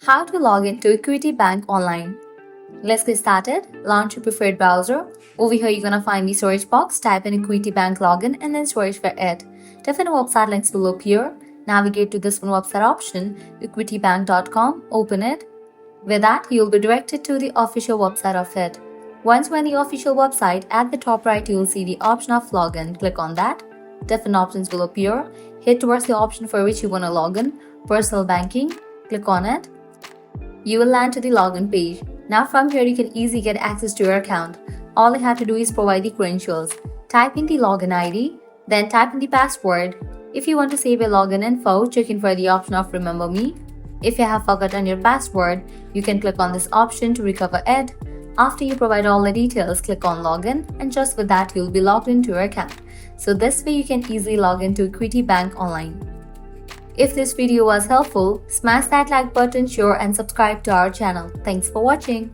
How to log into Equity Bank online. Let's get started. Launch your preferred browser. Over here, you're gonna find the search box. Type in Equity Bank login and then search for it. Different website links will appear. Navigate to this one website option, equitybank.com. Open it. With that, you'll be directed to the official website of it. Once you're on the official website, at the top right, you'll see the option of login. Click on that. Different options will appear. Hit towards the option for which you want to log in. Personal banking. Click on it. You will land to the login page. Now from here you can easily get access to your account. All you have to do is provide the credentials. Type in the login ID, then type in the password. If you want to save your login info, check in for the option of Remember Me. If you have forgotten your password, you can click on this option to recover it. After you provide all the details, click on Login, and just with that you'll be logged into your account. So this way you can easily log into Equity Bank online. If this video was helpful, smash that like button, share and subscribe to our channel. Thanks for watching.